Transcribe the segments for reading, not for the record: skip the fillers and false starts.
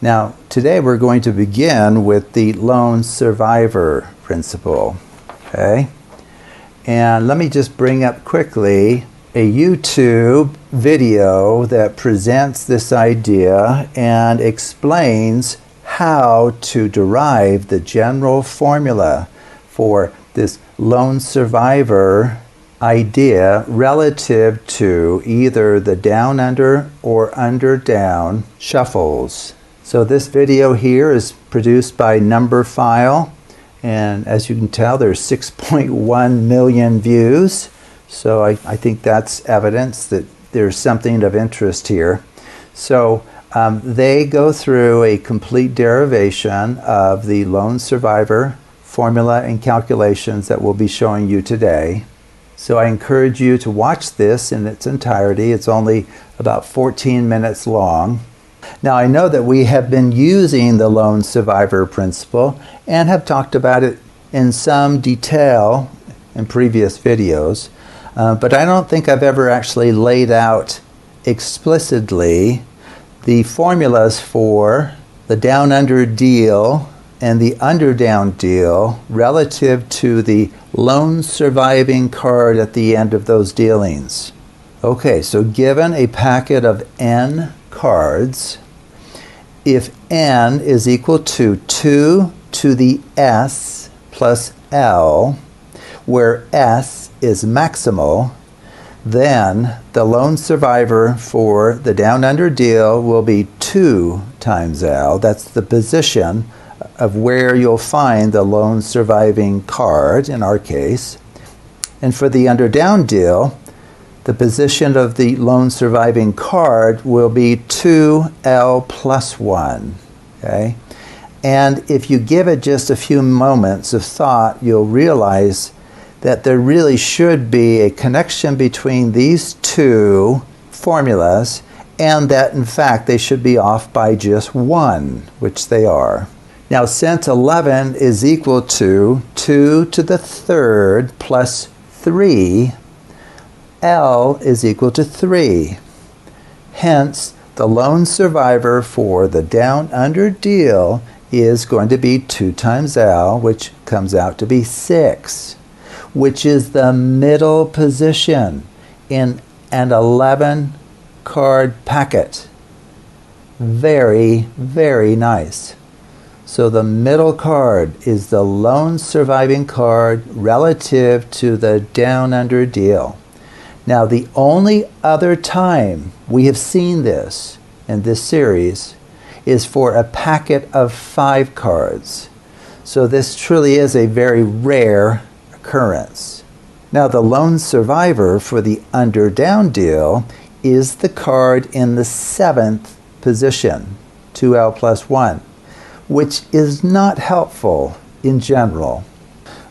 Now, today we're going to begin with the lone survivor principle, okay? And let me just bring up quickly a YouTube video that presents this idea and explains how to derive the general formula for this lone survivor idea relative to either the down under or under down shuffles. So this video here is produced by Numberphile, and as you can tell there's 6.1 million views, so I think that's evidence that there's something of interest here. So they go through a complete derivation of the lone survivor formula and calculations that we'll be showing you today. So I encourage you to watch this in its entirety. It's only about 14 minutes long. Now, I know that we have been using the lone survivor principle and have talked about it in some detail in previous videos, but I don't think I've ever actually laid out explicitly the formulas for the down-under deal and the under-down deal relative to the lone surviving card at the end of those dealings. Okay, so given a packet of n cards, if n is equal to 2 to the s plus l, where s is maximal, then the lone survivor for the down-under deal will be 2 times l. That's the position of where you'll find the lone surviving card, in our case. And for the under-down deal, the position of the lone surviving card will be 2l plus 1. Okay? And if you give it just a few moments of thought, you'll realize that there really should be a connection between these two formulas, and that in fact they should be off by just 1, which they are. Now, since 11 is equal to 2 to the third plus 3, L is equal to 3. Hence, the lone survivor for the down-under deal is going to be 2 times L, which comes out to be 6, which is the middle position in an 11-card packet. Very, very nice. So the middle card is the lone surviving card relative to the down-under deal. Now, the only other time we have seen this in this series is for a packet of 5 cards. So this truly is a very rare occurrence. Now, the lone survivor for the under-down deal is the card in the 7th position, 2l plus 1. Which is not helpful in general.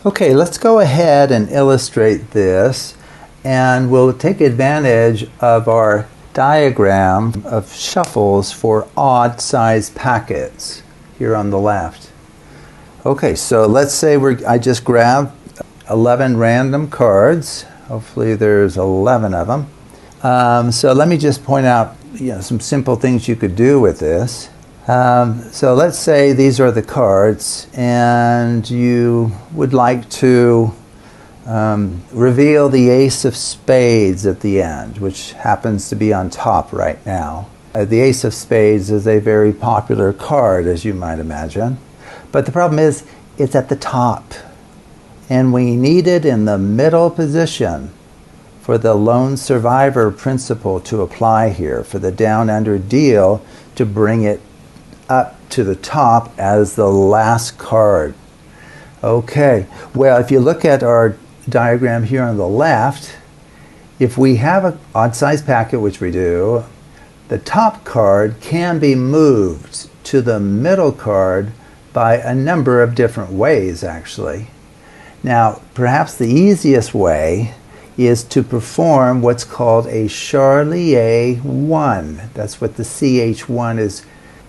Okay, let's go ahead and illustrate this, and we'll take advantage of our diagram of shuffles for odd-sized packets here on the left. Okay, so let's say I just grabbed 11 random cards. Hopefully there's 11 of them. So let me just point out some simple things you could do with this. So let's say these are the cards, and you would like to reveal the ace of spades at the end, which happens to be on top right now. The ace of spades is a very popular card, as you might imagine. But the problem is, it's at the top. And we need it in the middle position for the lone survivor principle to apply here, for the down-under deal to bring it up to the top as the last card. Okay, well, if you look at our diagram here on the left, if we have an odd-sized packet, which we do, the top card can be moved to the middle card by a number of different ways, actually. Now, perhaps the easiest way is to perform what's called a Charlier 1. That's what the CH1 is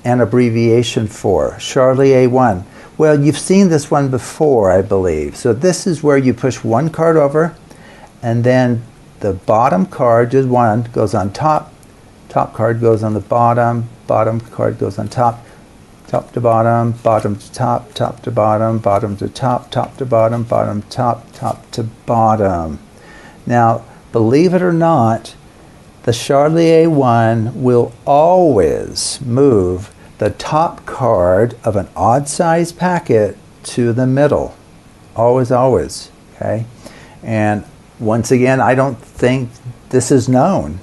an abbreviation for, Charlier 1. Well, you've seen this one before, I believe. So this is where you push one card over, and then the bottom card, just one, goes on top, top card goes on the bottom, bottom card goes on top. top to bottom, bottom to top, top to bottom, bottom to top, top to bottom, bottom top, top to bottom. Now, believe it or not, the Charlier one will always move the top card of an odd size packet to the middle. Always, always, okay? And once again, I don't think this is known.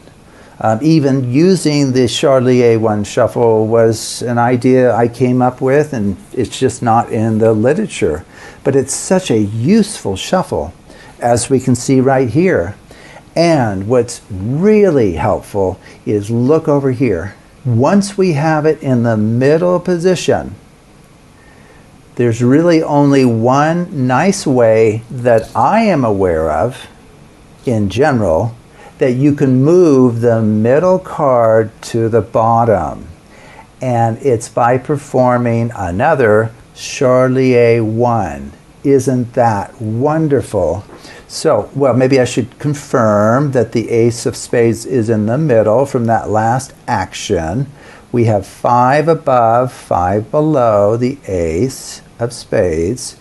Even using the Charlier one shuffle was an idea I came up with, and it's just not in the literature. But it's such a useful shuffle, as we can see right here. And what's really helpful is look over here. Once we have it in the middle position, there's really only one nice way that I am aware of, in general, that you can move the middle card to the bottom. And it's by performing another Charlier 1. Isn't that wonderful? So, well, maybe I should confirm that the ace of spades is in the middle from that last action. We have 5 above, 5 below the ace of spades.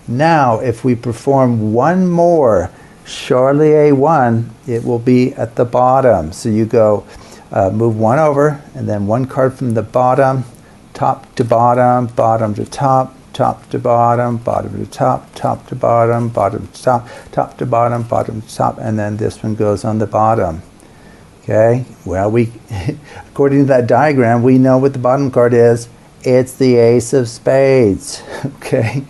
Now, if we perform one more Charlier 1, it will be at the bottom. So you go move one over, and then one card from the bottom, top to bottom, bottom to top, top to bottom, bottom to top, top to bottom, bottom to top, top to bottom, bottom to top, and then this one goes on the bottom. Okay, well, according to that diagram, we know what the bottom card is. It's the ace of spades. Okay,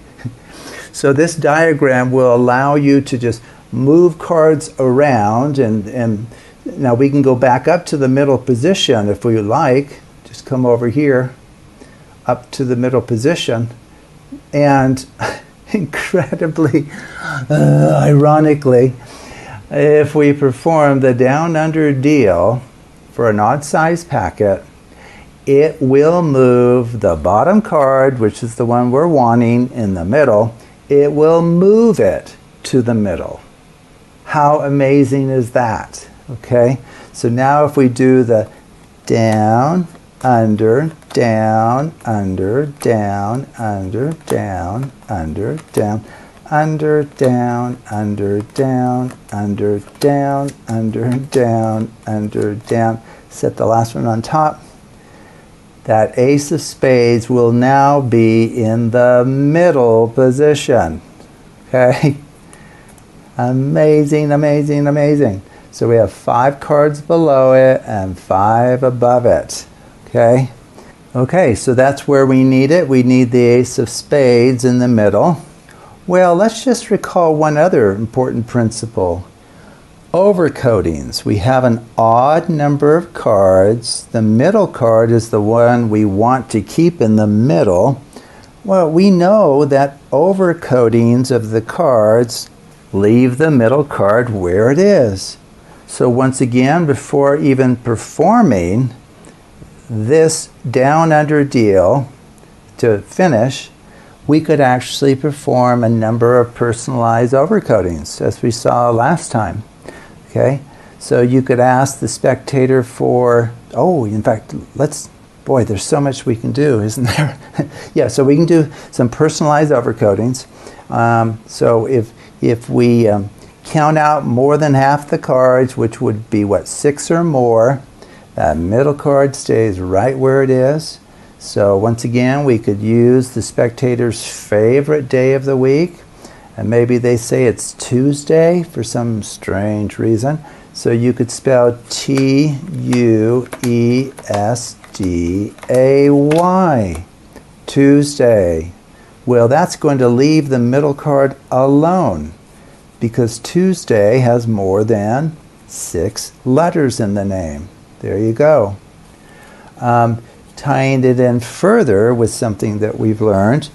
so this diagram will allow you to just move cards around, and now we can go back up to the middle position if we like. Just come over here up to the middle position, and incredibly ironically, if we perform the down under deal for an odd size packet, it will move the bottom card, which is the one we're wanting in the middle. It will move it to the middle. How amazing is that? Okay, so now if we do the down, under, down, under, down, under, down, under, down, under, down, under, down, under, down, under, down, under, down, set the last one on top, that ace of spades will now be in the middle position. Okay? Amazing, amazing, amazing. So we have 5 cards below it and 5 above it. Okay? Okay, so that's where we need it. We need the ace of spades in the middle. Well, let's just recall one other important principle. Overcoatings. We have an odd number of cards. The middle card is the one we want to keep in the middle. Well, we know that overcoatings of the cards leave the middle card where it is. So once again, before even performing this down under deal to finish, we could actually perform a number of personalized overcoatings, as we saw last time. Okay, so you could ask the spectator for, in fact, boy, there's so much we can do, isn't there? Yeah, so we can do some personalized overcoatings. So if we count out more than half the cards, which would be, 6 or more, that middle card stays right where it is. So once again, we could use the spectator's favorite day of the week, and maybe they say it's Tuesday for some strange reason. So you could spell Tuesday, Tuesday. Well, that's going to leave the middle card alone, because Tuesday has more than 6 letters in the name. There you go. Tying it in further with something that we've learned,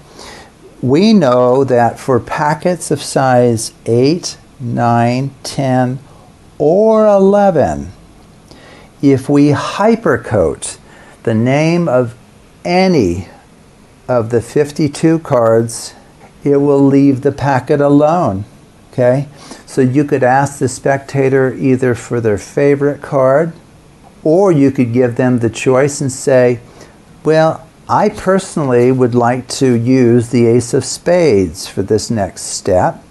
we know that for packets of size 8, 9, 10, or 11, if we hypercoat the name of any of the 52 cards, it will leave the packet alone. Okay? So you could ask the spectator either for their favorite card, or you could give them the choice and say, well, I personally would like to use the ace of spades for this next step,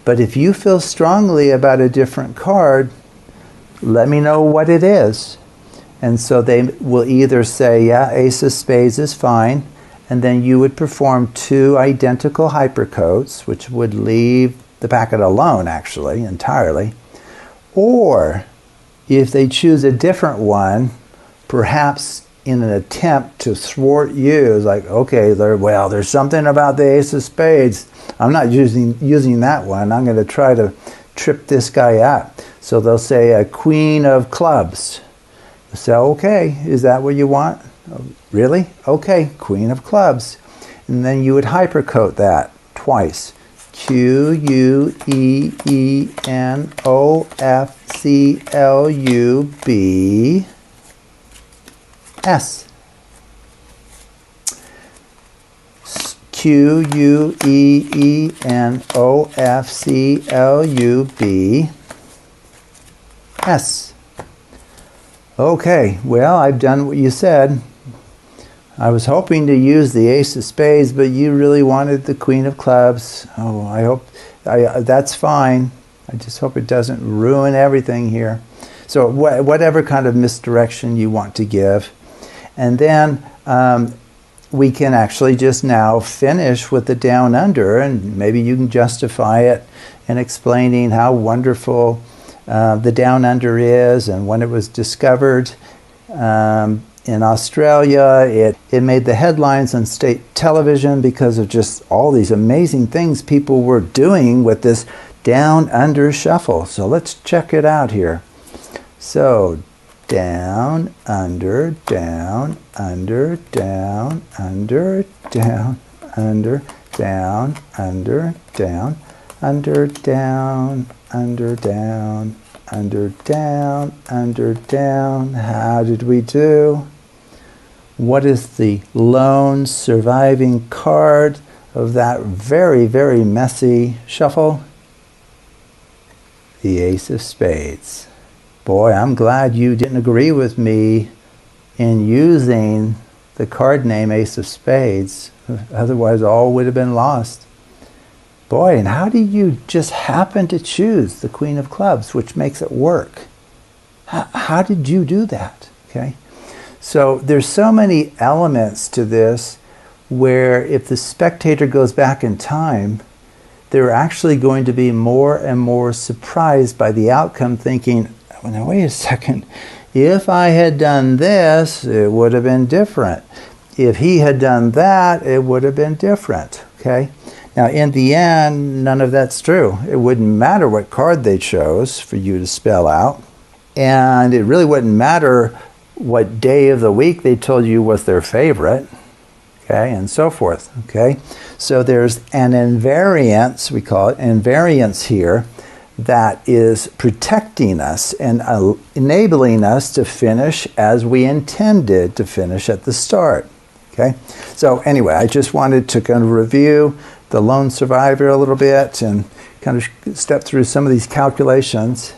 but if you feel strongly about a different card, let me know what it is. And so they will either say, yeah, ace of spades is fine, and then you would perform 2 identical hypercoats, which would leave the packet alone, actually, entirely. Or if they choose a different one, perhaps in an attempt to thwart you, it's like, okay, well, there's something about the ace of spades. I'm not using that one. I'm going to try to trip this guy up. So they'll say a queen of clubs. So, okay, is that what you want? Really? Okay, queen of clubs. And then you would hypercoat that twice. Queenofclubs. Queenofclubs. Okay, well, I've done what you said. I was hoping to use the ace of spades, but you really wanted the queen of clubs. Oh, I hope that's fine. I just hope it doesn't ruin everything here. So whatever kind of misdirection you want to give. And then we can actually just now finish with the down under, and maybe you can justify it in explaining how wonderful the down under is and when it was discovered. In Australia, it made the headlines on state television because of just all these amazing things people were doing with this down under shuffle. So let's check it out here. So down, under, down, under, down, under, down, under, down, under, down, under, down, under, down, under, down, under, down. How did we do? What is the lone surviving card of that very, very messy shuffle? The ace of spades. Boy, I'm glad you didn't agree with me in using the card name ace of spades. Otherwise, all would have been lost. Boy, and how did you just happen to choose the queen of clubs, which makes it work? How did you do that? Okay. So there's so many elements to this where if the spectator goes back in time, they're actually going to be more and more surprised by the outcome, thinking, well, now wait a second, if I had done this, it would have been different. If he had done that, it would have been different. Okay? Now, in the end, none of that's true. It wouldn't matter what card they chose for you to spell out, and it really wouldn't matter what day of the week they told you was their favorite, okay, and so forth, okay? So there's an invariance, we call it invariance here, that is protecting us and enabling us to finish as we intended to finish at the start, okay? So anyway, I just wanted to kind of review the lone survivor a little bit and kind of step through some of these calculations.